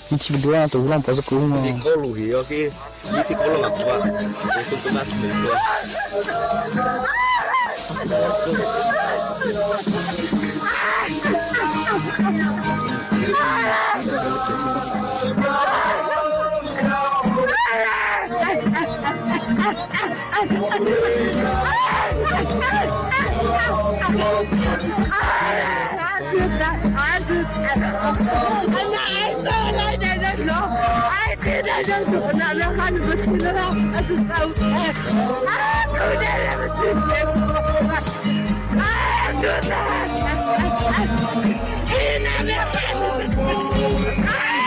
Gente berdua tuh bilang pas aku Di kolu hiyo ki. Di kolu nggak kuat. Untuk tunas itu. I